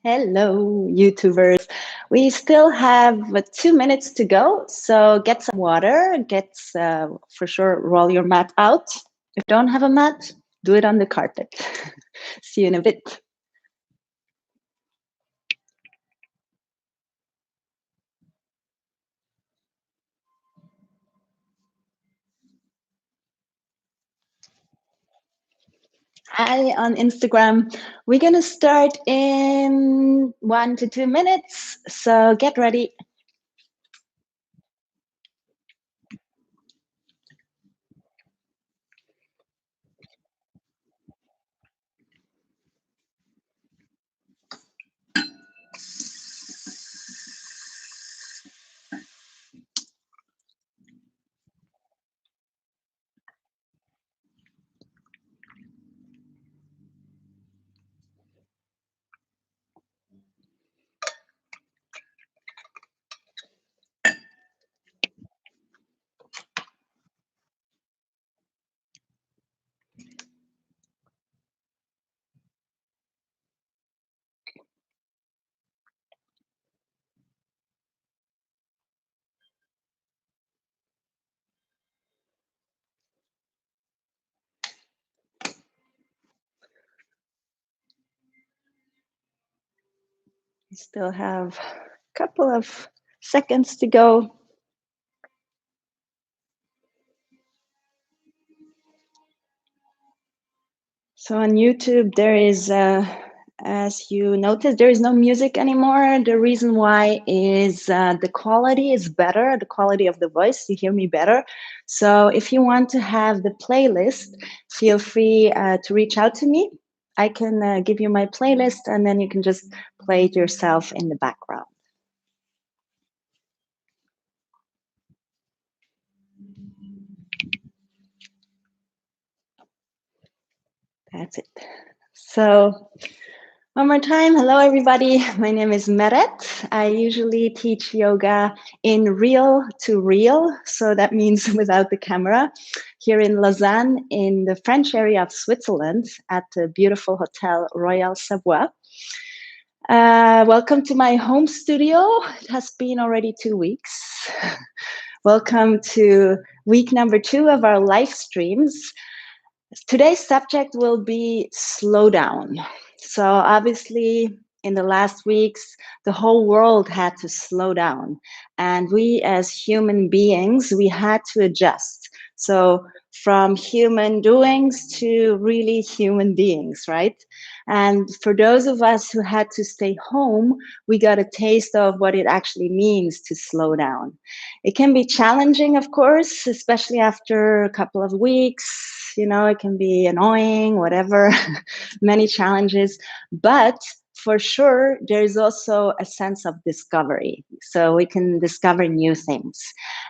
Hello, YouTubers. We still have 2 minutes to go, so get some water. For sure, roll your mat out. If you don't have a mat, do it on the carpet. See you in a bit. Hi on Instagram. We're going to start in 1 to 2 minutes, so get ready. We still have a couple of seconds to go. So on YouTube, there is, as you notice, there is no music anymore. The reason why is the quality is better, the quality of the voice, you hear me better. So if you want to have the playlist, feel free to reach out to me. I can give you my playlist and then you can just play it yourself in the background. That's it. So one more time, hello everybody. My name is Meret. I usually teach yoga in real to real, so that means without the camera, here in Lausanne, in the French area of Switzerland, at the beautiful Hotel Royal Savoie. Welcome to my home studio. It has been already 2 weeks. Welcome to week number 2 of our live streams. Today's subject will be slow down. So obviously, in the last weeks, the whole world had to slow down. And we as human beings, we had to adjust. So from human doings to really human beings, right? And for those of us who had to stay home, we got a taste of what it actually means to slow down. It can be challenging, of course, especially after a couple of weeks. You know, it can be annoying, whatever, many challenges. But for sure, there's also a sense of discovery. So we can discover new things.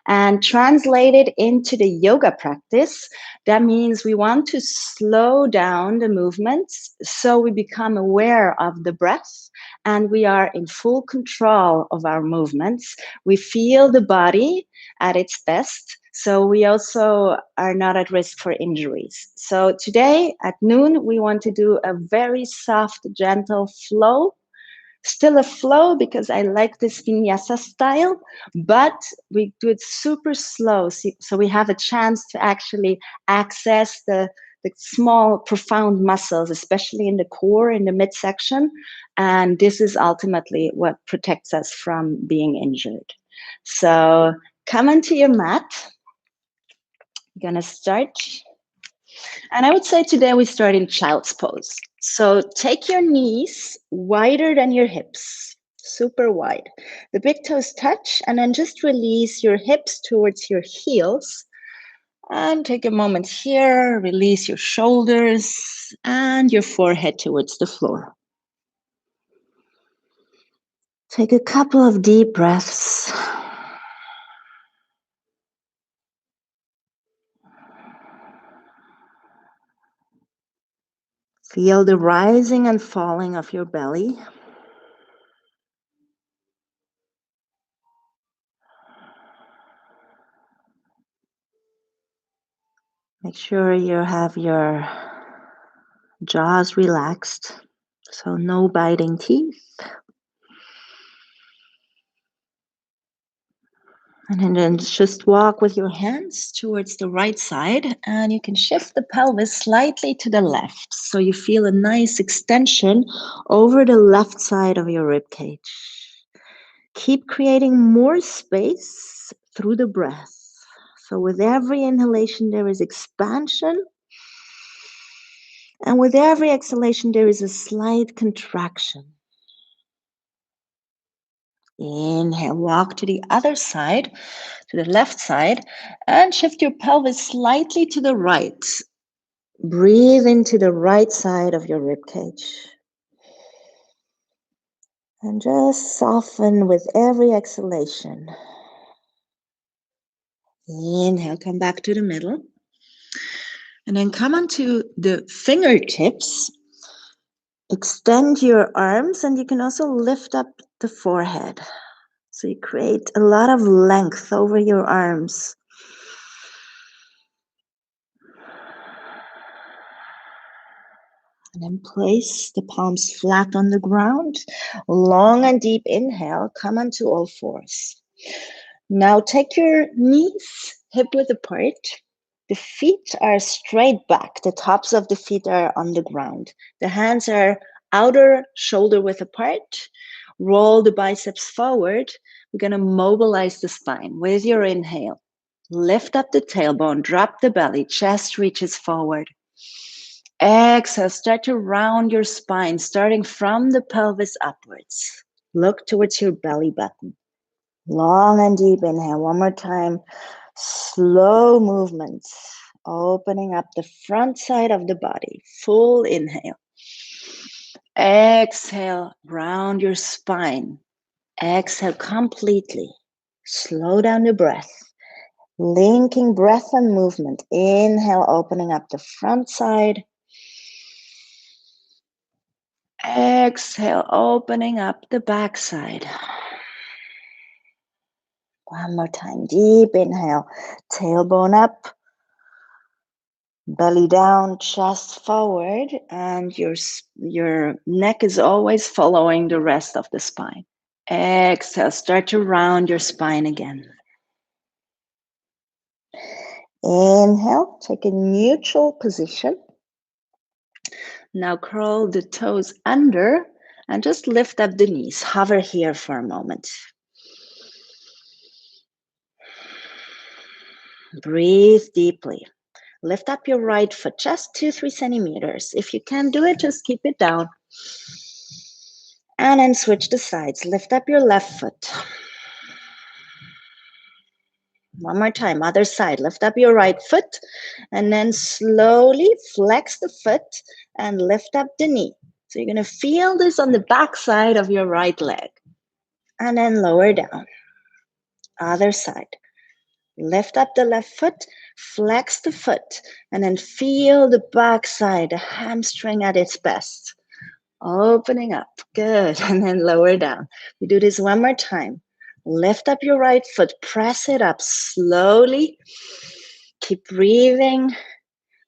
And translated into the yoga practice, that means we want to slow down the movements so we become aware of the breath and we are in full control of our movements. We feel the body at its best. So we also are not at risk for injuries. So today at noon, we want to do a very soft, gentle flow. Still a flow because I like this vinyasa style, but we do it super slow. So we have a chance to actually access the small, profound muscles, especially in the core, in the midsection. And this is ultimately what protects us from being injured. So come onto your mat. I'm gonna start. And I would say today we start in child's pose. So take your knees wider than your hips, super wide. The big toes touch, and then just release your hips towards your heels. And take a moment here, release your shoulders and your forehead towards the floor. Take a couple of deep breaths. Feel the rising and falling of your belly. Make sure you have your jaws relaxed, So no biting teeth. And then just walk with your hands towards the right side, and you can shift the pelvis slightly to the left. So you feel a nice extension over the left side of your rib cage. Keep creating more space through the breath. So with every inhalation, there is expansion. And with every exhalation, there is a slight contraction. Inhale, walk to the other side, to the left side, and shift your pelvis slightly to the right. Breathe into the right side of your rib cage. And just soften with every exhalation. Inhale, come back to the middle. And then come onto the fingertips. Extend your arms, and you can also lift up the forehead. So you create a lot of length over your arms. And then place the palms flat on the ground. Long and deep inhale. Come onto all fours. Now take your knees hip-width apart. The feet are straight back. The tops of the feet are on the ground. The hands are outer shoulder width apart. Roll the biceps forward. We're going to mobilize the spine with your inhale. Lift up the tailbone. Drop the belly. Chest reaches forward. Exhale, start to round your spine, starting from the pelvis upwards. Look towards your belly button. Long and deep inhale. One more time. Slow movements. Opening up the front side of the body. Full inhale. Exhale, round your spine. Exhale completely. Slow down the breath. Linking breath and movement. Inhale, opening up the front side. Exhale, opening up the back side. One more time. Deep inhale. Tailbone up. Belly down, chest forward, and your neck is always following the rest of the spine. Exhale, start to round your spine again. Inhale, take a neutral position. Now curl the toes under and just lift up the knees. Hover here for a moment. Breathe deeply. Lift up your right foot just 2-3 centimeters. If you can't do it, just keep it down. And then switch the sides. Lift up your left foot. One more time, other side. Lift up your right foot and then slowly flex the foot and lift up the knee. So you're going to feel this on the back side of your right leg. And then lower down. Other side. Lift up the left foot, flex the foot, and then feel the back side, the hamstring at its best. Opening up. Good. And then lower down. We do this one more time. Lift up your right foot, press it up slowly. Keep breathing.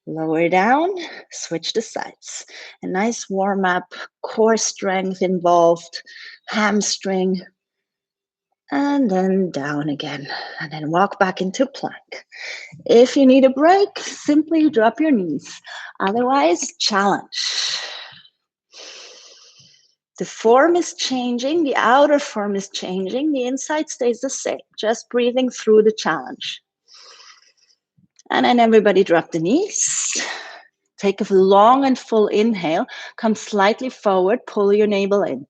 Lower down, switch the sides. A nice warm up, core strength involved, hamstring. And then down again. And then walk back into plank. If you need a break, simply drop your knees. Otherwise, challenge. The form is changing, the outer form is changing, the inside stays the same, just breathing through the challenge. And then everybody drop the knees. Take a long and full inhale, come slightly forward, pull your navel in.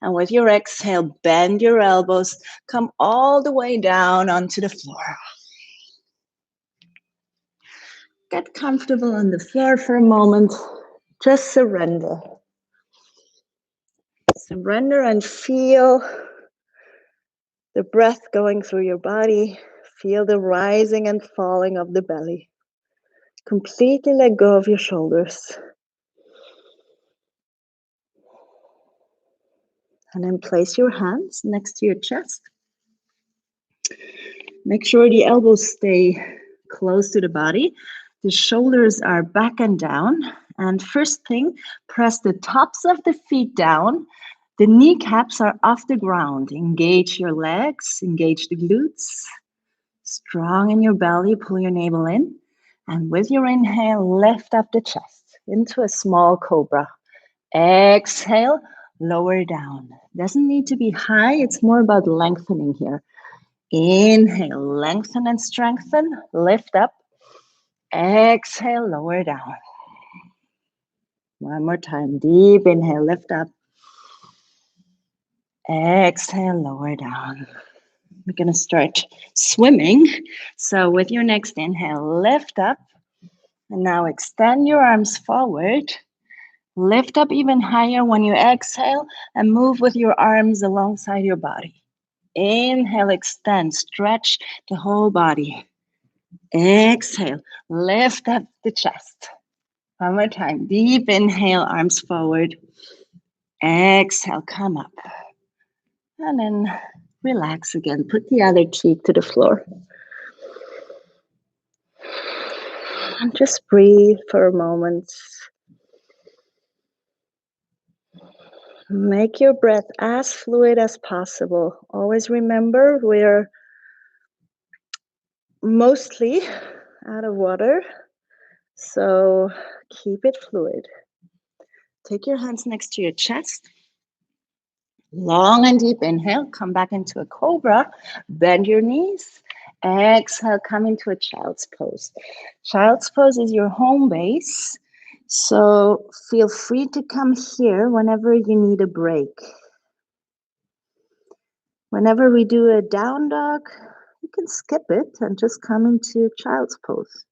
And with your exhale, bend your elbows, come all the way down onto the floor. Get comfortable on the floor for a moment, just surrender. Surrender and feel the breath going through your body. Feel the rising and falling of the belly. Completely let go of your shoulders. And then place your hands next to your chest. Make sure the elbows stay close to the body. The shoulders are back and down. And first thing, press the tops of the feet down. The kneecaps are off the ground. Engage your legs, engage the glutes. Strong in your belly, pull your navel in. And with your inhale, lift up the chest into a small cobra. Exhale, lower down. Doesn't need to be high, it's more about lengthening here. Inhale, lengthen and strengthen, lift up. Exhale, lower down. One more time, deep inhale, lift up. Exhale, lower down. We're gonna start swimming. So with your next inhale, lift up. And now extend your arms forward. Lift up even higher when you exhale and move with your arms alongside your body. Inhale, extend, stretch the whole body. Exhale, lift up the chest. One more time, deep inhale, arms forward. Exhale, come up. And then relax again. Put the other cheek to the floor. And just breathe for a moment. Make your breath as fluid as possible. Always remember we're mostly out of water, so keep it fluid. Take your hands next to your chest. Long and deep inhale, come back into a cobra, bend your knees. Exhale, come into a child's pose. Child's pose is your home base, so feel free to come here whenever you need a break. Whenever we do a down dog, you can skip it and just come into child's pose.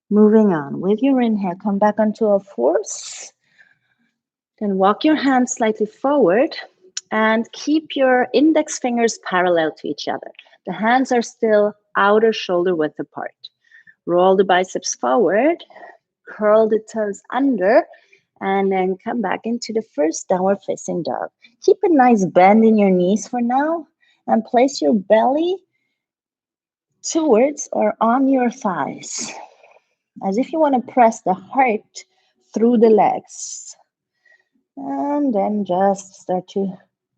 Moving on, with your inhale, come back onto all fours. Then walk your hands slightly forward and keep your index fingers parallel to each other. The hands are still outer shoulder width apart. Roll the biceps forward, curl the toes under, and then come back into the first downward facing dog. Keep a nice bend in your knees for now and place your belly towards or on your thighs, as if you want to press the heart through the legs. And then just start to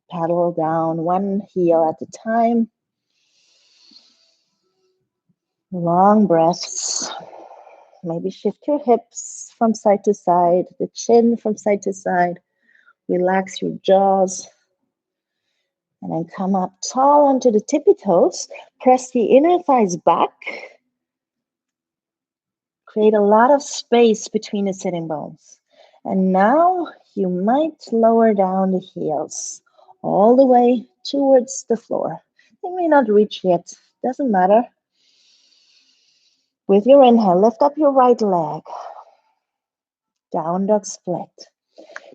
paddle down one heel at a time. Long breaths. Maybe shift your hips from side to side, the chin from side to side. Relax your jaws. And then come up tall onto the tippy toes. Press the inner thighs back. Create a lot of space between the sitting bones. And now you might lower down the heels all the way towards the floor. They may not reach yet, doesn't matter. With your inhale, lift up your right leg. Down dog split.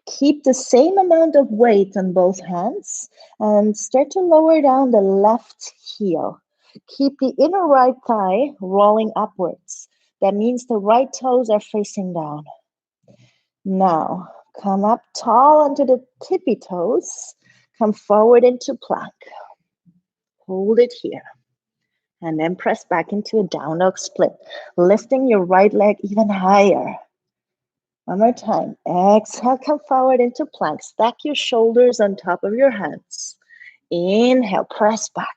Keep the same amount of weight on both hands and start to lower down the left heel. Keep the inner right thigh rolling upwards. That means the right toes are facing down. Now, come up tall onto the tippy toes. Come forward into plank. Hold it here. And then press back into a down dog split, lifting your right leg even higher. One more time. Exhale, come forward into plank. Stack your shoulders on top of your hands. Inhale, press back.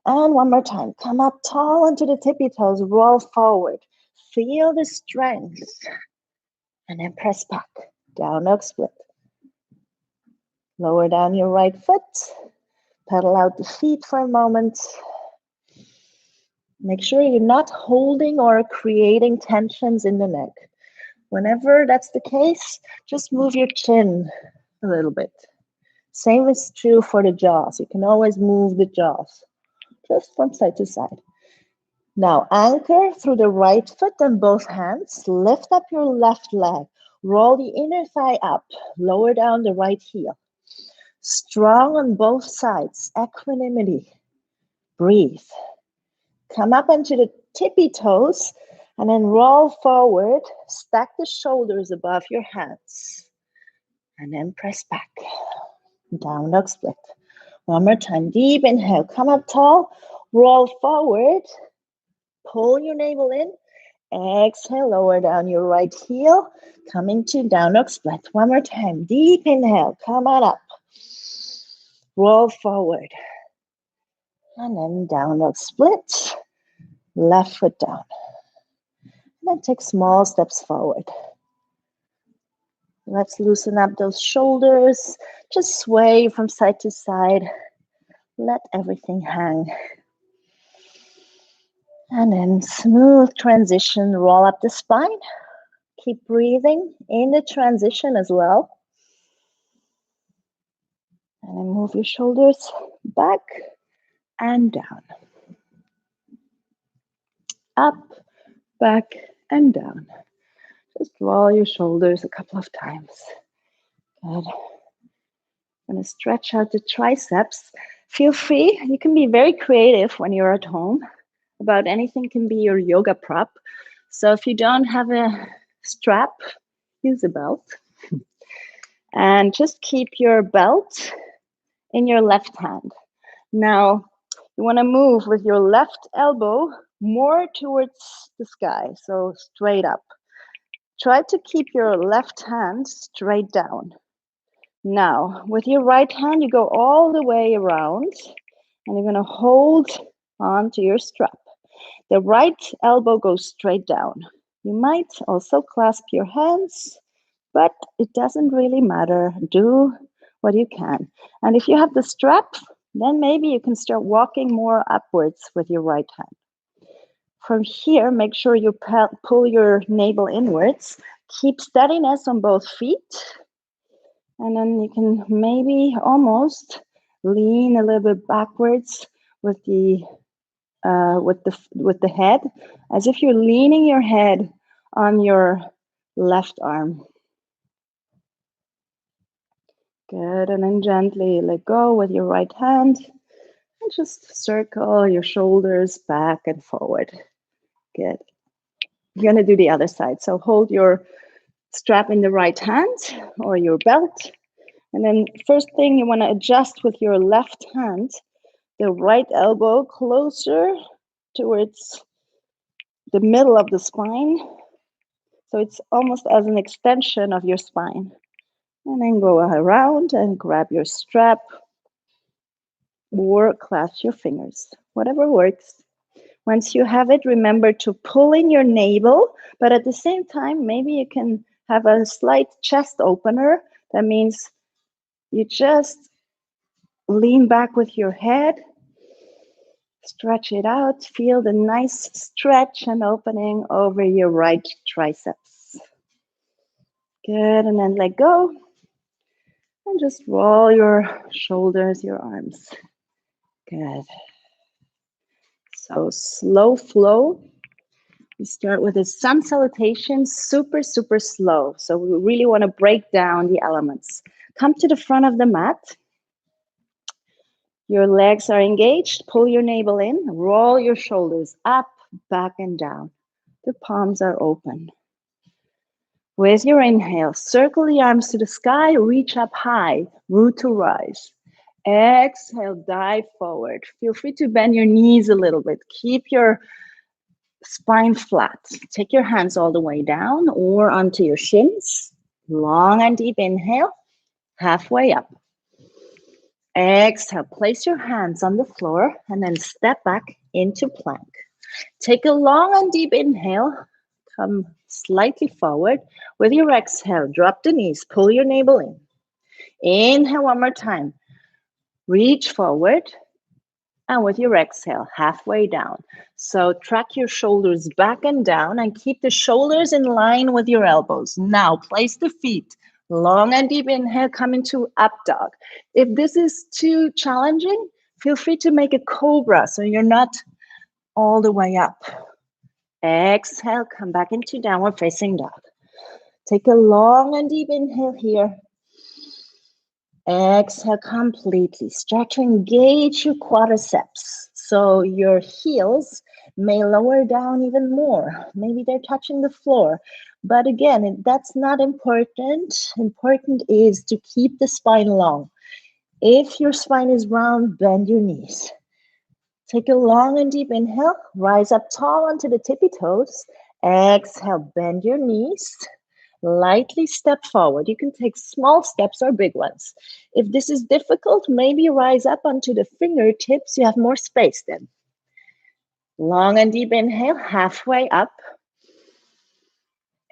And one more time. Come up tall onto the tippy toes. Roll forward. Feel the strength. And then press back. Down dog split. Lower down your right foot. Pedal out the feet for a moment. Make sure you're not holding or creating tensions in the neck. Whenever that's the case, just move your chin a little bit. Same is true for the jaws. You can always move the jaws, just from side to side. Now, anchor through the right foot and both hands. Lift up your left leg. Roll the inner thigh up. Lower down the right heel. Strong on both sides. Equanimity. Breathe. Come up onto the tippy toes and then roll forward. Stack the shoulders above your hands. And then press back. Down dog split. One more time. Deep inhale. Come up tall. Roll forward. Pull your navel in. Exhale, lower down your right heel. Come into down dog split. One more time. Deep inhale. Come on up. Roll forward. And then down dog split. Left foot down. And then take small steps forward. Let's loosen up those shoulders. Just sway from side to side. Let everything hang. And then smooth transition. Roll up the spine. Keep breathing in the transition as well. And then move your shoulders back and down. Up, back, and down. Just roll your shoulders a couple of times. Good. I'm going to stretch out the triceps. Feel free. You can be very creative when you're at home. About anything can be your yoga prop. So if you don't have a strap, use a belt. And just keep your belt in your left hand. Now, you want to move with your left elbow more towards the sky, so straight up. Try to keep your left hand straight down. Now, with your right hand, you go all the way around, and you're going to hold on to your strap. The right elbow goes straight down. You might also clasp your hands, but it doesn't really matter. Do what you can. And if you have the strap, then maybe you can start walking more upwards with your right hand. From here, make sure you pull your navel inwards. Keep steadiness on both feet. And then you can maybe almost lean a little bit backwards with the head, as if you're leaning your head on your left arm. Good, and then gently let go with your right hand and just circle your shoulders back and forward. Good. You're gonna do the other side. So hold your strap in the right hand or your belt. And then first thing you wanna adjust with your left hand, the right elbow closer towards the middle of the spine. So it's almost as an extension of your spine. And then go around and grab your strap or clasp your fingers, whatever works. Once you have it, remember to pull in your navel, but at the same time, maybe you can have a slight chest opener. That means you just lean back with your head, stretch it out, feel the nice stretch and opening over your right triceps. Good, and then let go. And just roll your shoulders, your arms. Good. So slow flow. We start with a sun salutation, super, super slow. So we really want to break down the elements. Come to the front of the mat. Your legs are engaged. Pull your navel in. Roll your shoulders up, back, and down. The palms are open. With your inhale, circle the arms to the sky, reach up high, root to rise. Exhale, dive forward. Feel free to bend your knees a little bit. Keep your spine flat. Take your hands all the way down or onto your shins. Long and deep inhale, halfway up. Exhale, place your hands on the floor and then step back into plank. Take a long and deep inhale. Come slightly forward. With your exhale, drop the knees, pull your navel in. Inhale one more time. Reach forward. And with your exhale, halfway down. So track your shoulders back and down and keep the shoulders in line with your elbows. Now place the feet. Long and deep inhale, come into up dog. If this is too challenging, feel free to make a cobra so you're not all the way up. Exhale, come back into downward facing dog. Take a long and deep inhale here. Exhale completely. Start to engage your quadriceps. So your heels may lower down even more. Maybe they're touching the floor. But again, that's not important. Important is to keep the spine long. If your spine is round, bend your knees. Take a long and deep inhale. Rise up tall onto the tippy toes. Exhale, bend your knees. Lightly step forward. You can take small steps or big ones. If this is difficult, maybe rise up onto the fingertips. You have more space then. Long and deep inhale, halfway up.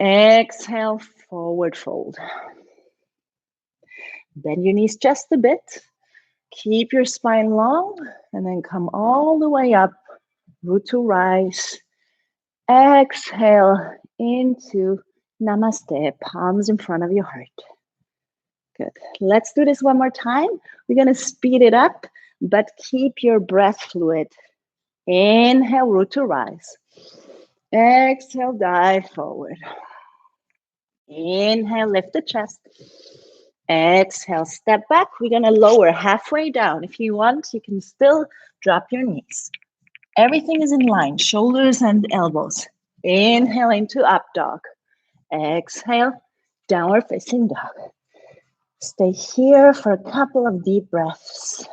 Exhale, forward fold. Bend your knees just a bit. Keep your spine long and then come all the way up. Root to rise. Exhale into Namaste, palms in front of your heart. Good. Let's do this one more time. We're going to speed it up, but keep your breath fluid. Inhale, root to rise. Exhale, dive forward. Inhale, lift the chest. Exhale, step back. We're going to lower halfway down. If you want, you can still drop your knees. Everything is in line, shoulders and elbows. Inhale into up dog. Exhale, downward facing dog. Stay here for a couple of deep breaths.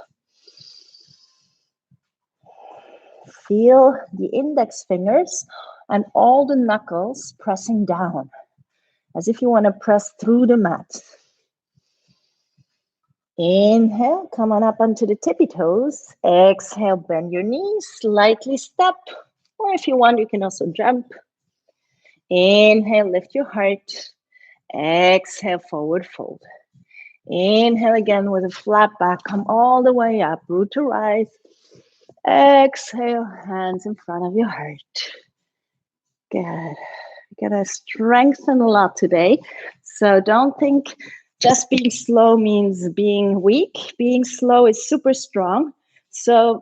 Feel the index fingers and all the knuckles pressing down, as if you want to press through the mat. Inhale, come on up onto the tippy toes. Exhale, bend your knees, slightly step, or if you want, you can also jump. Inhale, lift your heart. Exhale, forward fold. Inhale again with a flat back, come all the way up, root to rise. Exhale, hands in front of your heart. Good. We're gonna strengthen a lot today. So don't think just being slow means being weak. Being slow is super strong. So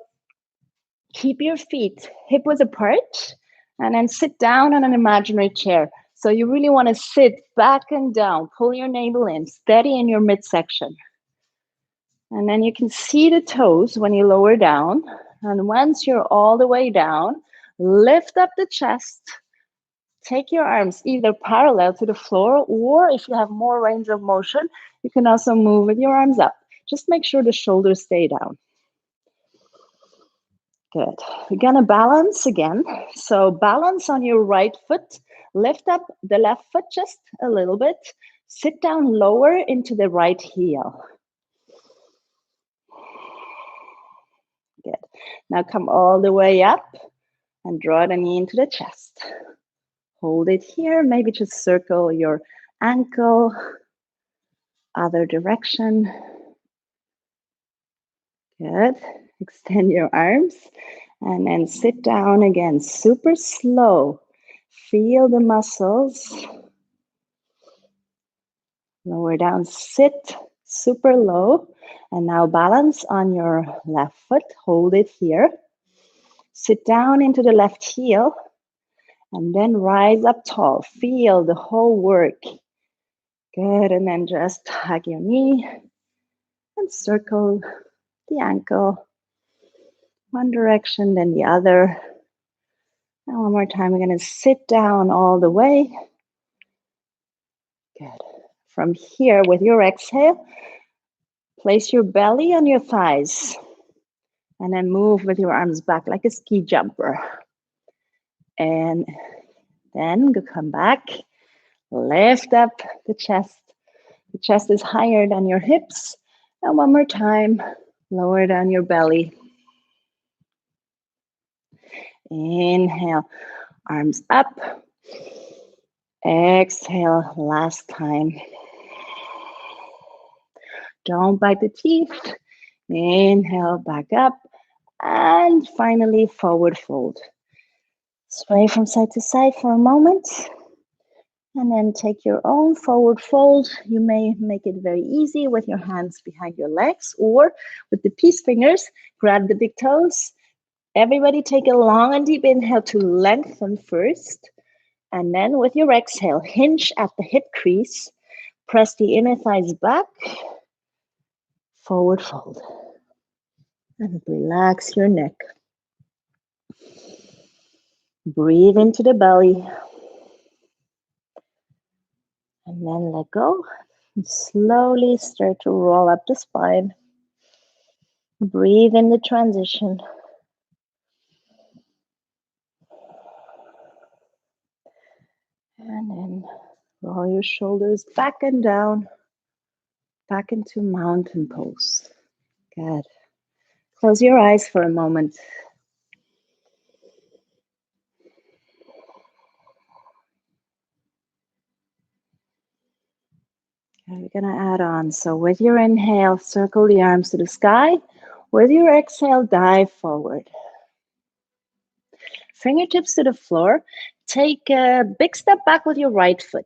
keep your feet hip width apart and then sit down on an imaginary chair. So you really want to sit back and down, pull your navel in, steady in your midsection. And then you can see the toes when you lower down. And once you're all the way down, lift up the chest. Take your arms either parallel to the floor, or if you have more range of motion, you can also move with your arms up. Just make sure the shoulders stay down. Good. We're gonna balance again. So balance on your right foot. Lift up the left foot just a little bit. Sit down lower into the right heel. Good. Now come all the way up and draw the knee into the chest. Hold it here. Maybe just circle your ankle, other direction. Good. Extend your arms and then sit down again, super slow. Feel the muscles. Lower down, sit super low. And now balance on your left foot. Hold it here. Sit down into the left heel and then rise up tall. Feel the whole work. Good. And then just hug your knee and circle the ankle. One direction, then the other. And one more time, we're going to sit down all the way. Good. From here, with your exhale, place your belly on your thighs. And then move with your arms back like a ski jumper. And then come back. Lift up the chest. The chest is higher than your hips. And one more time, lower down your belly. Inhale, arms up. Exhale, last time. Don't bite the teeth. Inhale, back up. And finally, forward fold. Sway from side to side for a moment. And then take your own forward fold. You may make it very easy with your hands behind your legs, or with the peace fingers, grab the big toes. Everybody take a long and deep inhale to lengthen first. And then with your exhale, hinge at the hip crease. Press the inner thighs back. Forward fold. And relax your neck. Breathe into the belly. And then let go. And slowly start to roll up the spine. Breathe in the transition. And then roll your shoulders back and down, back into mountain pose. Good. Close your eyes for a moment. Okay, we're going to add on. So with your inhale, circle the arms to the sky. With your exhale, dive forward. Fingertips to the floor. Take a big step back with your right foot.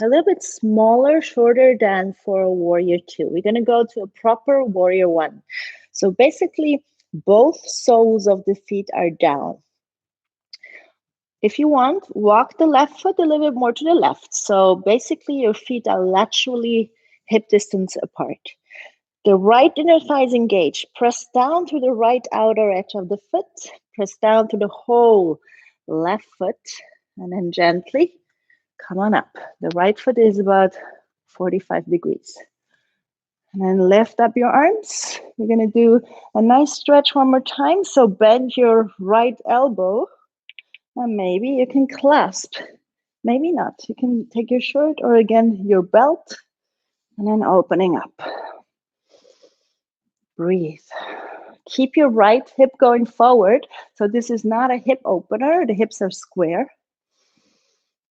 A little bit smaller, shorter than for a warrior two. We're going to go to a proper warrior one. So basically, both soles of the feet are down. If you want, walk the left foot a little bit more to the left. So basically, your feet are laterally hip distance apart. The right inner thigh is engaged. Press down to the right outer edge of the foot. Press down to the whole left foot. And then gently come on up. The right foot is about 45 degrees. And then lift up your arms. We're going to do a nice stretch one more time. So bend your right elbow. And maybe you can clasp. Maybe not. You can take your shirt or again your belt. And then opening up. Breathe. Keep your right hip going forward. So this is not a hip opener. The hips are square.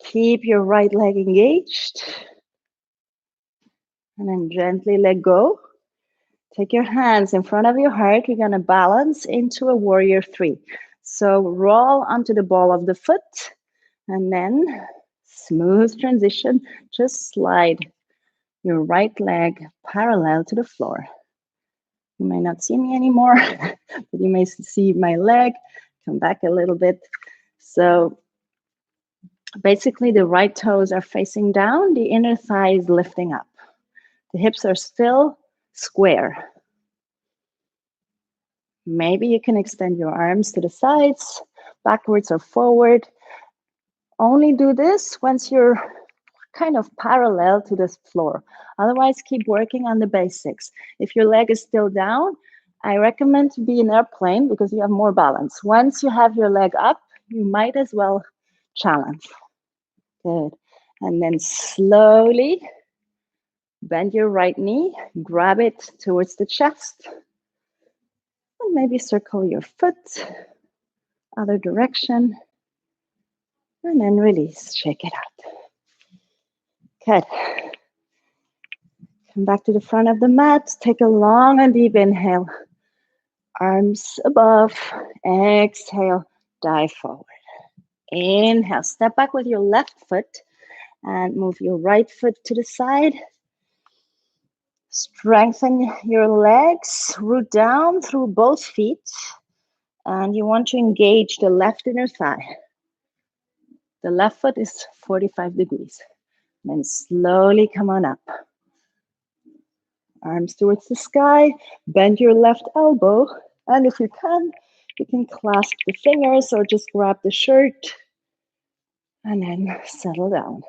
Keep your right leg engaged. And then gently let go. Take your hands in front of your heart. You're going to balance into a warrior three. So roll onto the ball of the foot. And then smooth transition. Just slide your right leg parallel to the floor. You may not see me anymore, but you may see my leg. Come back a little bit. So basically the right toes are facing down, the inner thigh is lifting up. The hips are still square. Maybe you can extend your arms to the sides, backwards or forward. Only do this once you're kind of parallel to the floor. Otherwise, keep working on the basics. If your leg is still down, I recommend to be in airplane because you have more balance. Once you have your leg up, you might as well challenge. Good. And then slowly bend your right knee, grab it towards the chest, and maybe circle your foot, other direction, and then release, shake it out. Good. Come back to the front of the mat, take a long and deep inhale. Arms above, exhale, dive forward. Inhale, step back with your left foot and move your right foot to the side. Strengthen your legs, root down through both feet. And you want to engage the left inner thigh. The left foot is 45 degrees. Then slowly come on up. Arms towards the sky, bend your left elbow. And if you can clasp the fingers or just grab the shirt. And then settle down.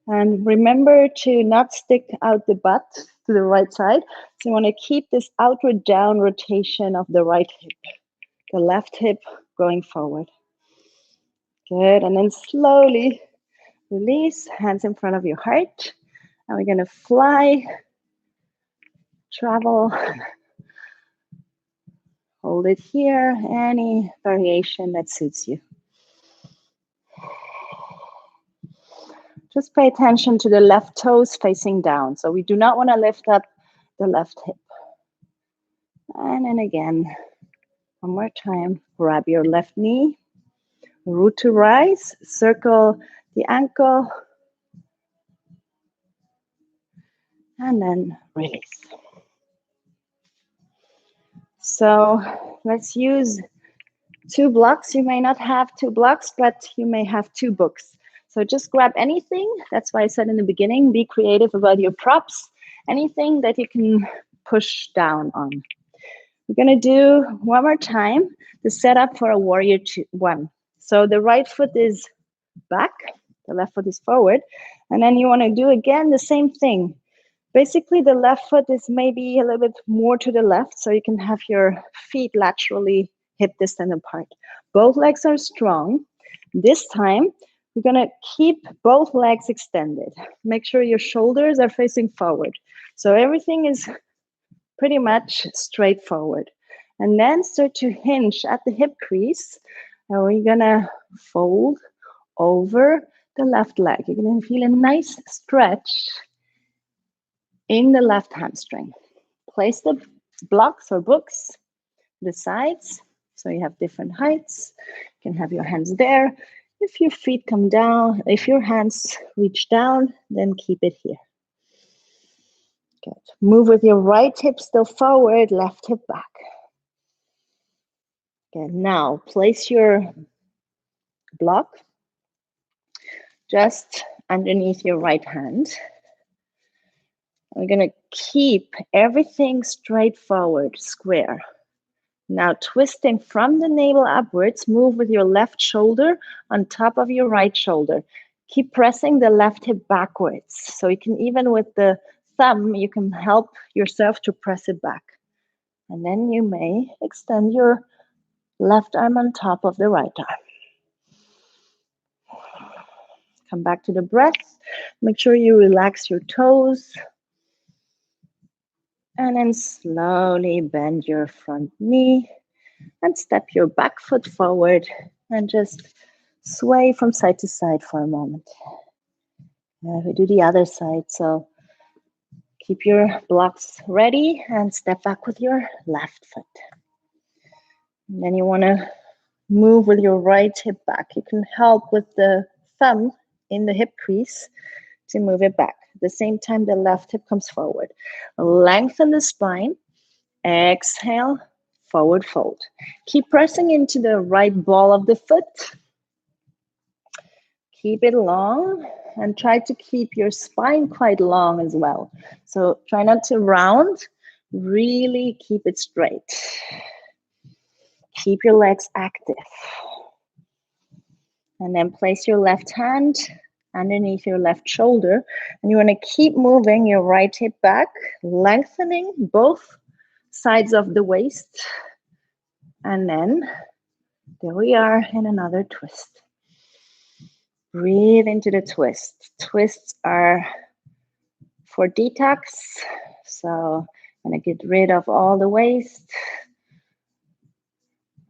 And remember to not stick out the butt to the right side. So you want to keep this outward down rotation of the right hip. The left hip going forward. Good. And then slowly release, hands in front of your heart. And we're going to fly, travel. Hold it here. Any variation that suits you. Just pay attention to the left toes facing down. So we do not want to lift up the left hip. And then again, one more time, grab your left knee, root to rise, circle the ankle, and then release. So let's use 2 blocks. You may not have 2 blocks, but you may have 2 books. So just grab anything. That's why I said in the beginning, be creative about your props. Anything that you can push down on. We're going to do one more time the setup for a warrior one. So the right foot is back, the left foot is forward, and then you want to do again the same thing. Basically, the left foot is maybe a little bit more to the left, so you can have your feet laterally hip distance apart. Both legs are strong. This time, You're gonna keep both legs extended. Make sure your shoulders are facing forward. So everything is pretty much straightforward. And then start to hinge at the hip crease. And we're gonna fold over the left leg. You're gonna feel a nice stretch in the left hamstring. Place the blocks or books the sides, so you have different heights. You can have your hands there. If your feet come down, if your hands reach down, then keep it here. Good. Move with your right hip still forward, left hip back. Good. Now place your block just underneath your right hand. We're gonna keep everything straight forward, square. Now twisting from the navel upwards, move with your left shoulder on top of your right shoulder. Keep pressing the left hip backwards. So you can, even with the thumb, you can help yourself to press it back. And then you may extend your left arm on top of the right arm. Come back to the breath. Make sure you relax your toes. And then slowly bend your front knee and step your back foot forward and just sway from side to side for a moment. We do the other side, so keep your blocks ready and step back with your left foot. And then you want to move with your right hip back. You can help with the thumb in the hip crease to move it back. At the same time, the left hip comes forward. Lengthen the spine. Exhale, forward fold. Keep pressing into the right ball of the foot. Keep it long and try to keep your spine quite long as well. So try not to round, really keep it straight. Keep your legs active. And then place your left hand underneath your left shoulder. And you want to keep moving your right hip back, lengthening both sides of the waist. And then there we are in another twist. Breathe into the twist. Twists are for detox. So I'm going to get rid of all the waste.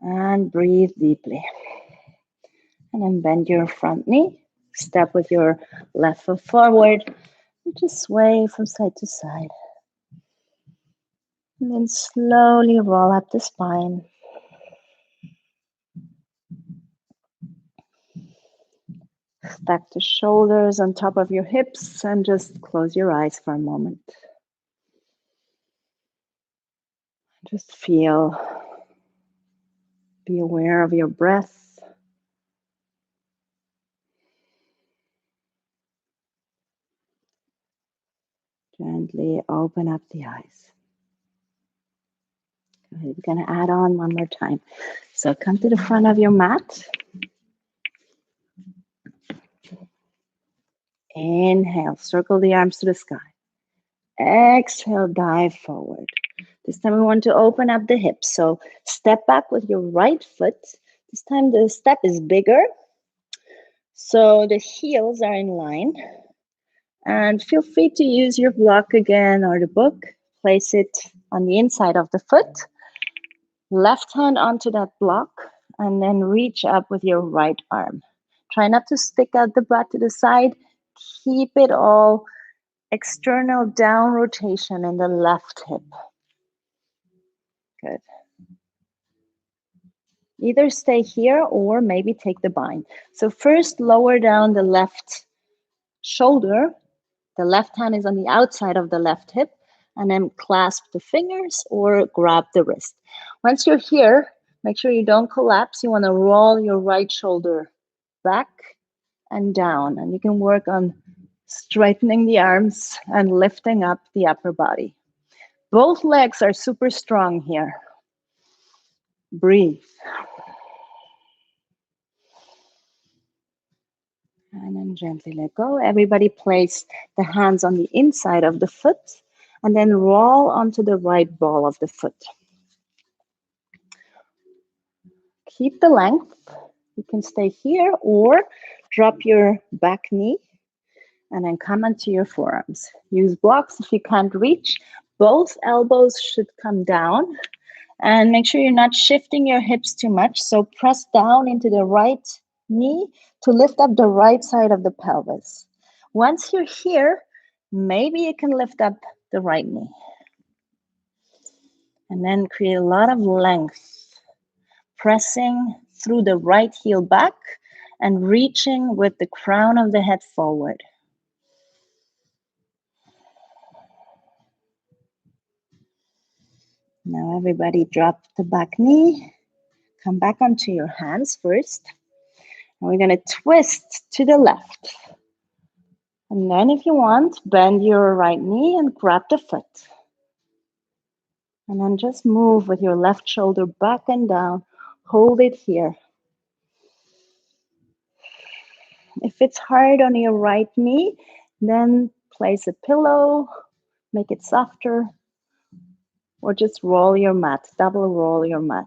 And breathe deeply. And then bend your front knee. Step with your left foot forward. And just sway from side to side. And then slowly roll up the spine. Stack the shoulders on top of your hips and just close your eyes for a moment. Just feel, be aware of your breath. Gently open up the eyes. We're going to add on one more time. So come to the front of your mat. Inhale, circle the arms to the sky. Exhale, dive forward. This time we want to open up the hips. So step back with your right foot. This time the step is bigger. So the heels are in line. And feel free to use your block again or the book. Place it on the inside of the foot. Left hand onto that block. And then reach up with your right arm. Try not to stick out the butt to the side. Keep it all external down rotation in the left hip. Good. Either stay here or maybe take the bind. So first lower down the left shoulder. The left hand is on the outside of the left hip. And then clasp the fingers or grab the wrist. Once you're here, make sure you don't collapse. You want to roll your right shoulder back and down. And you can work on straightening the arms and lifting up the upper body. Both legs are super strong here. Breathe. And then gently let go. Everybody place the hands on the inside of the foot and then roll onto the right ball of the foot. Keep the length. You can stay here or drop your back knee and then come onto your forearms. Use blocks if you can't reach. Both elbows should come down, and make sure you're not shifting your hips too much. So press down into the right knee to lift up the right side of the pelvis. Once you're here, maybe you can lift up the right knee. And then create a lot of length, pressing through the right heel back and reaching with the crown of the head forward. Now everybody drop the back knee. Come back onto your hands first. And we're going to twist to the left. And then if you want, bend your right knee and grab the foot. And then just move with your left shoulder back and down. Hold it here. If it's hard on your right knee, then place a pillow, make it softer, or just roll your mat, double roll your mat,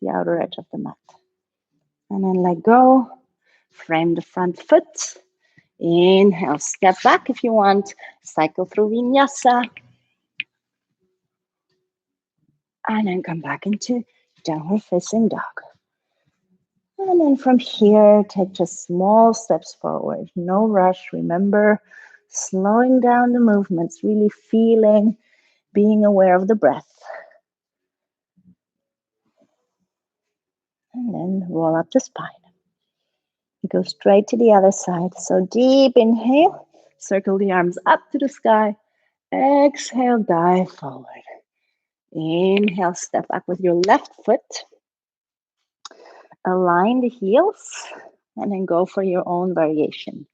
the outer edge of the mat. And then let go, frame the front foot. Inhale, step back if you want, cycle through vinyasa. And then come back into downward facing dog. And then from here, take just small steps forward. No rush. Remember, slowing down the movements, really feeling, being aware of the breath. And then roll up the spine. Go straight to the other side. So deep inhale, circle the arms up to the sky. Exhale, dive forward. Inhale, step back with your left foot. Align the heels and then go for your own variation.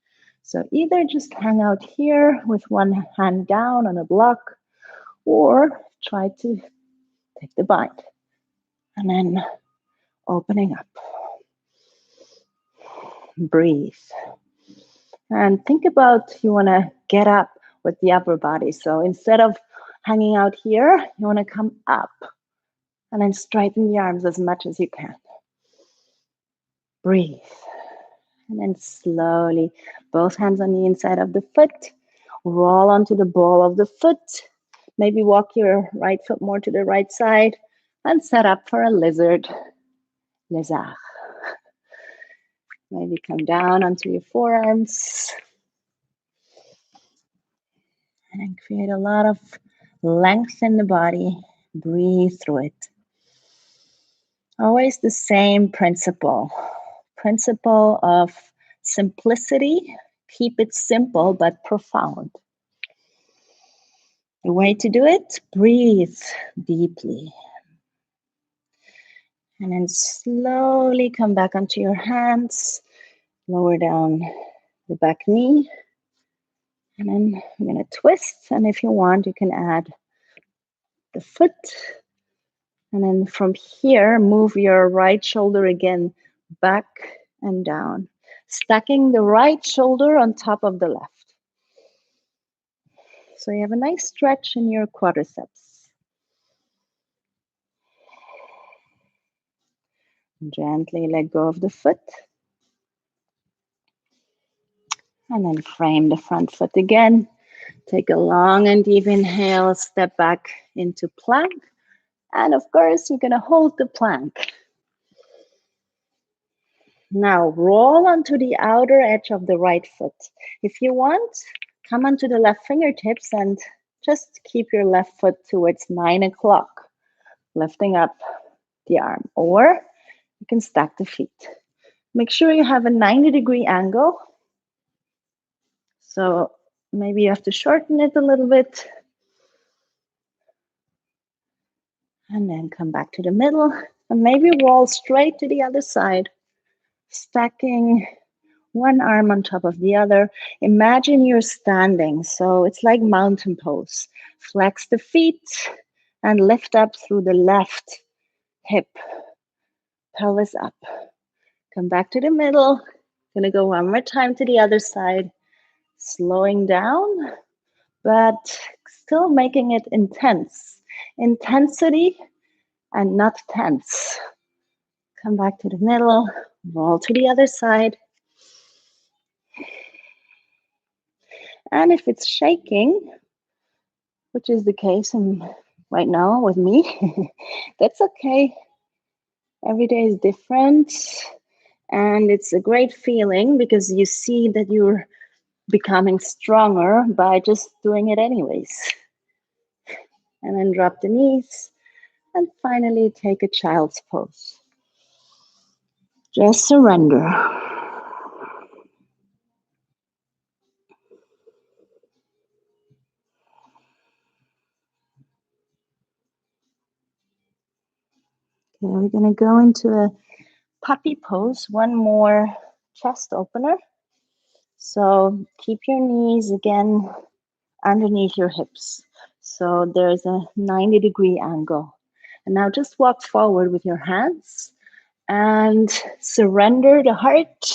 So either just hang out here with one hand down on a block, or try to take the bind. And then opening up. Breathe. And think about you want to get up with the upper body. So instead of hanging out here, you want to come up and then straighten the arms as much as you can. Breathe. And then slowly, both hands on the inside of the foot. Roll onto the ball of the foot. Maybe walk your right foot more to the right side and set up for a lizard. Lézard. Maybe come down onto your forearms. And then create a lot of length in the body. Breathe through it. Always the same principle. Principle of simplicity. Keep it simple but profound. The way to do it, breathe deeply. And then slowly come back onto your hands. Lower down the back knee. And then I'm going to twist. And if you want, you can add the foot. And then from here, move your right shoulder again back and down. Stacking the right shoulder on top of the left. So you have a nice stretch in your quadriceps. Gently let go of the foot. And then frame the front foot again. Take a long and deep inhale, step back into plank. And of course, you're going to hold the plank. Now roll onto the outer edge of the right foot. If you want, come onto the left fingertips and just keep your left foot towards 9 o'clock, lifting up the arm. Or you can stack the feet. Make sure you have a 90-degree angle. So maybe you have to shorten it a little bit. And then come back to the middle. And maybe roll straight to the other side. Stacking one arm on top of the other. Imagine you're standing. So it's like mountain pose. Flex the feet and lift up through the left hip. Pelvis up. Come back to the middle. Gonna go one more time to the other side. Slowing down, but still making it intense. Intensity and not tense. Come back to the middle. Roll to the other side. And if it's shaking, which is the case right now with me, that's okay. Every day is different. And it's a great feeling because you see that you're becoming stronger by just doing it anyways. And then drop the knees and finally take a child's pose. Just surrender. Okay, we're going to go into a puppy pose, one more chest opener. So keep your knees again underneath your hips. So there's a 90-degree angle. And now just walk forward with your hands and surrender the heart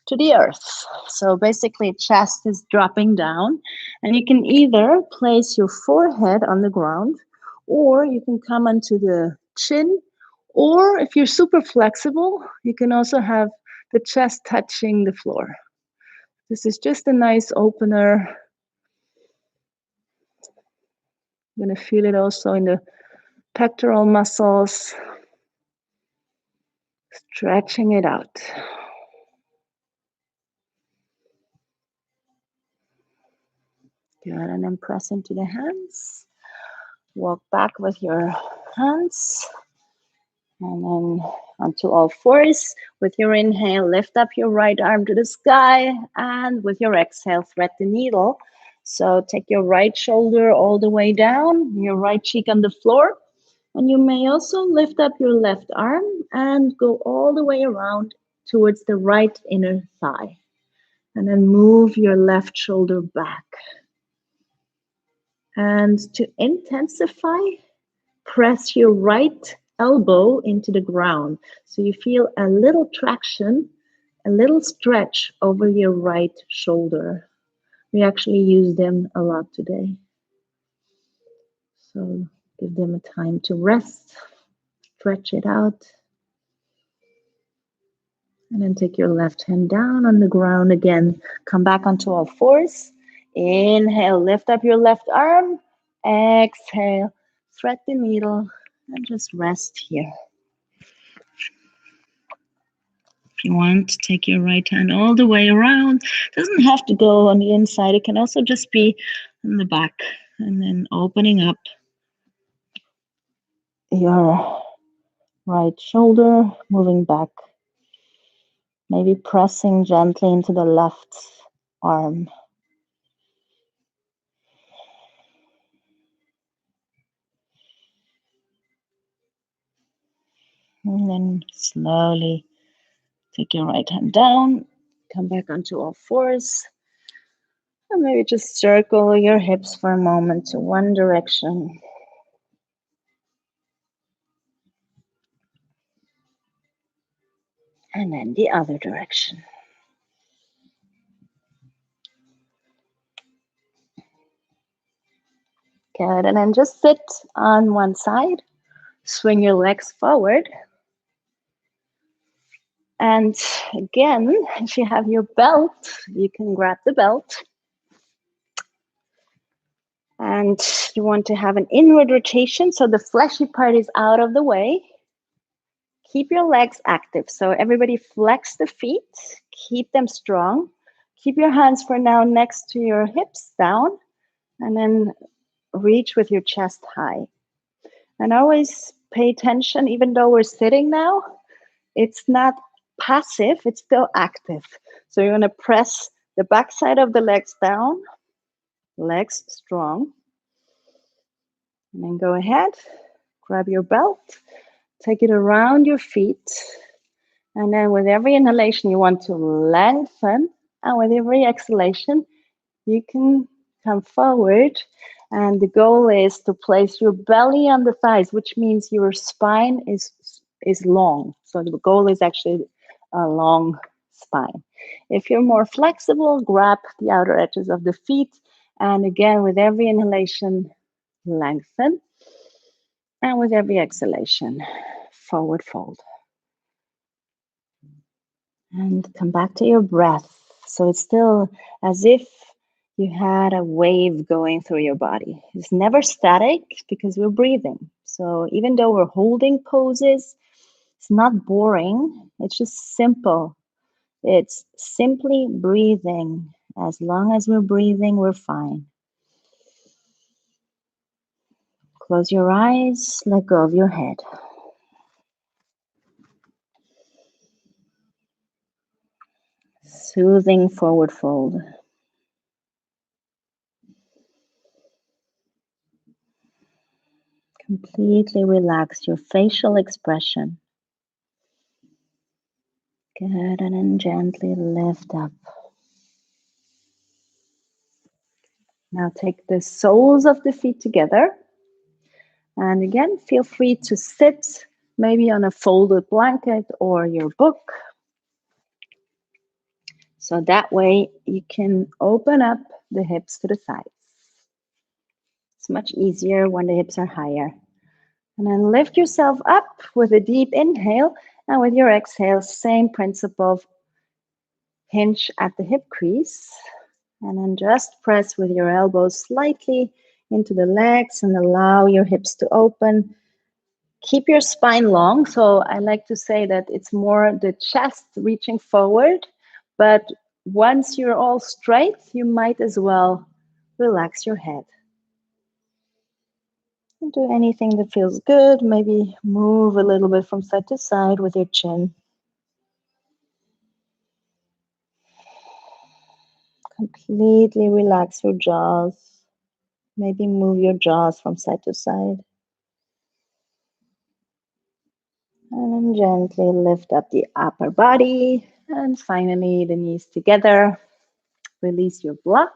to the earth. So basically, chest is dropping down, and you can either place your forehead on the ground, or you can come onto the chin, or if you're super flexible, you can also have the chest touching the floor. This is just a nice opener. You're going to feel it also in the pectoral muscles, stretching it out. Good, and then press into the hands. Walk back with your hands. And then onto all fours. With your inhale, lift up your right arm to the sky. And with your exhale, thread the needle. So take your right shoulder all the way down, your right cheek on the floor. And you may also lift up your left arm and go all the way around towards the right inner thigh. And then move your left shoulder back. And to intensify, press your right elbow into the ground. So you feel a little traction, a little stretch over your right shoulder. We actually use them a lot today. So give them a time to rest, stretch it out. And then take your left hand down on the ground again. Come back onto all fours. Inhale, lift up your left arm. Exhale, thread the needle and just rest here. If you want, take your right hand all the way around. Doesn't have to go on the inside. It can also just be on the back. And then opening up your right shoulder, moving back. Maybe pressing gently into the left arm. And then slowly take your right hand down, come back onto all fours, and maybe just circle your hips for a moment to one direction. And then the other direction. Good, and then just sit on one side, swing your legs forward. And again, if you have your belt, you can grab the belt. And you want to have an inward rotation, so the fleshy part is out of the way. Keep your legs active. So everybody flex the feet, keep them strong. Keep your hands for now next to your hips down, and then reach with your chest high. And always pay attention, even though we're sitting now, it's not passive, it's still active. So you're going to press the backside of the legs down, legs strong. And then go ahead, grab your belt, take it around your feet. And then with every inhalation, you want to lengthen. And with every exhalation, you can come forward. And the goal is to place your belly on the thighs, which means your spine is long. So the goal is actually a long spine. If you're more flexible, grab the outer edges of the feet. And again, with every inhalation, lengthen. And with every exhalation, forward fold. And come back to your breath. So it's still as if you had a wave going through your body. It's never static because we're breathing. So even though we're holding poses, it's not boring. It's just simple. It's simply breathing. As long as we're breathing, we're fine. Close your eyes, let go of your head. Soothing forward fold. Completely relax your facial expression. Good, and then gently lift up. Now take the soles of the feet together. And again, feel free to sit maybe on a folded blanket or your book. So that way you can open up the hips to the sides. It's much easier when the hips are higher. And then lift yourself up with a deep inhale. And with your exhale, same principle. Hinge at the hip crease. And then just press with your elbows slightly into the legs and allow your hips to open. Keep your spine long. So I like to say that it's more the chest reaching forward. But once you're all straight, you might as well relax your head. And do anything that feels good. Maybe move a little bit from side to side with your chin. Completely relax your jaws. Maybe move your jaws from side to side. And then gently lift up the upper body. And finally, the knees together. Release your block.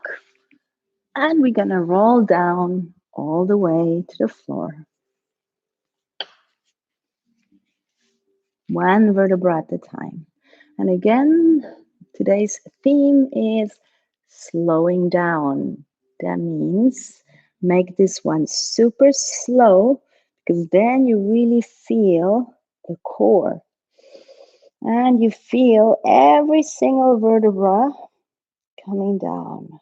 And we're going to roll down all the way to the floor. One vertebra at a time. And again, today's theme is slowing down. That means make this one super slow because then you really feel the core. And you feel every single vertebra coming down.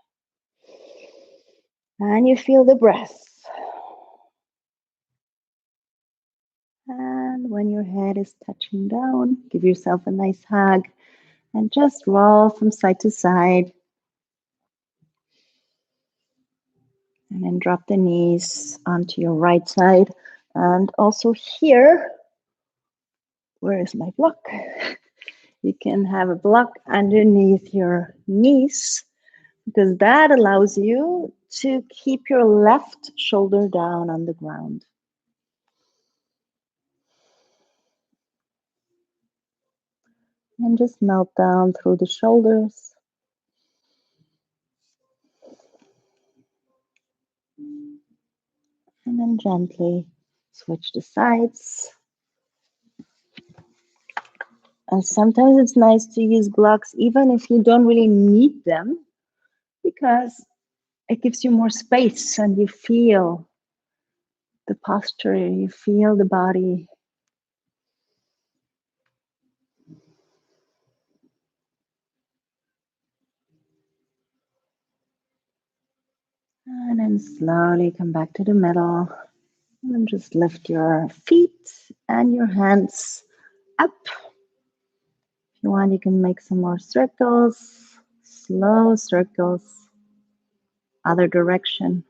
And you feel the breath. And when your head is touching down, give yourself a nice hug and just roll from side to side. And then drop the knees onto your right side. And also here, where is my block? You can have a block underneath your knees because that allows you to keep your left shoulder down on the ground. And just melt down through the shoulders. And then gently switch the sides. And sometimes it's nice to use blocks even if you don't really need them because it gives you more space and you feel the posture, you feel the body. And then slowly come back to the middle. And then just lift your feet and your hands up. If you want, you can make some more circles, slow circles, other direction.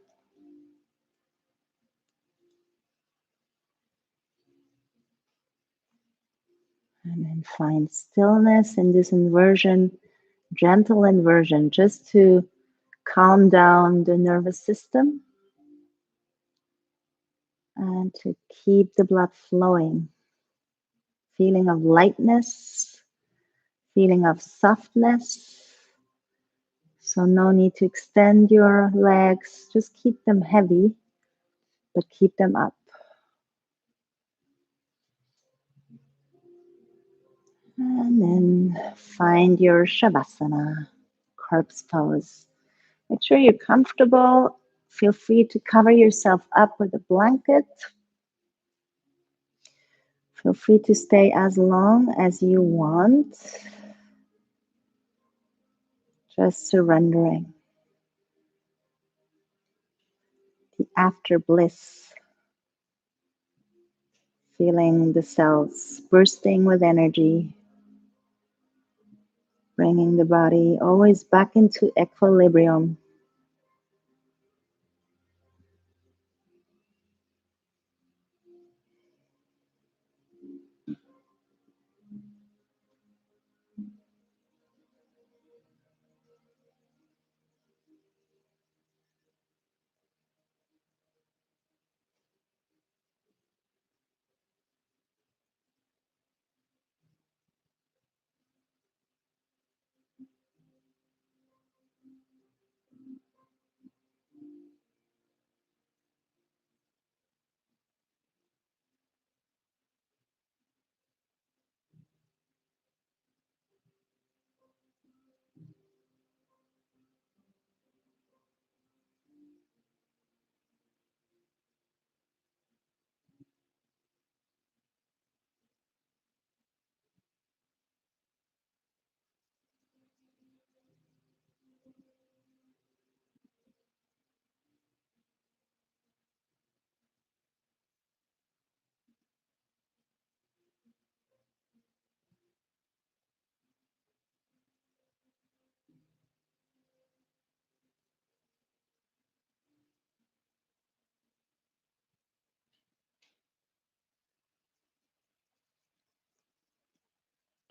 And then find stillness in this inversion, gentle inversion, just to calm down the nervous system and to keep the blood flowing. Feeling of lightness, feeling of softness. So no need to extend your legs, just keep them heavy, but keep them up. And then find your Shavasana, corpse pose. Make sure you're comfortable. Feel free to cover yourself up with a blanket. Feel free to stay as long as you want. Just surrendering. after bliss, feeling the cells bursting with energy, bringing the body always back into equilibrium.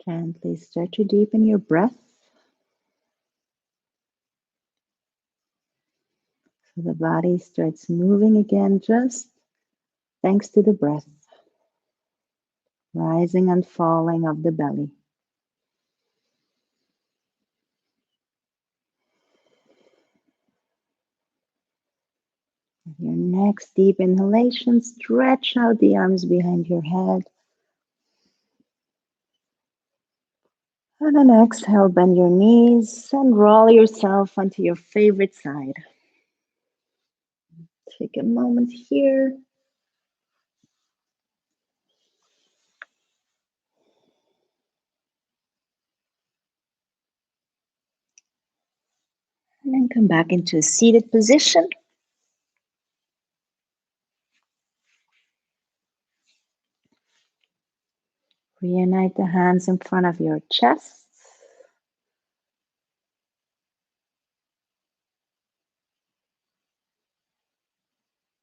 Gently start to deepen your breath so the body starts moving again just thanks to the breath, rising and falling of the belly. With your next deep inhalation, stretch out the arms behind your head. And then exhale, bend your knees and roll yourself onto your favorite side. Take a moment here. And then come back into a seated position. Reunite the hands in front of your chest.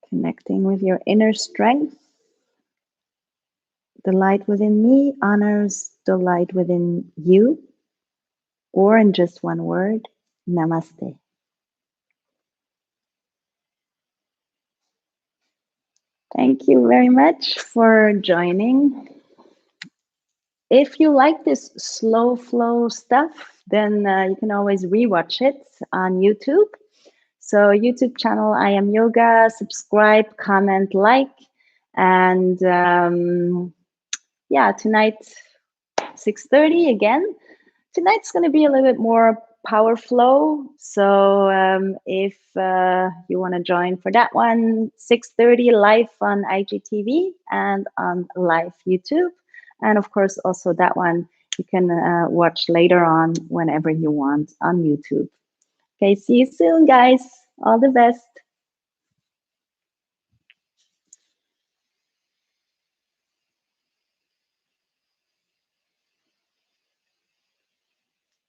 Connecting with your inner strength. The light within me honors the light within you. Or in just one word, namaste. Thank you very much for joining. If you like this slow flow stuff, then you can always rewatch it on YouTube. So YouTube channel, I Am Yoga, subscribe, comment, like, and yeah, tonight, 6:30 again. Tonight's going to be a little bit more power flow. So if you want to join for that one, 6:30 live on IGTV and on live YouTube. And of course, also that one you can watch later on whenever you want on YouTube. Okay, see you soon, guys. All the best.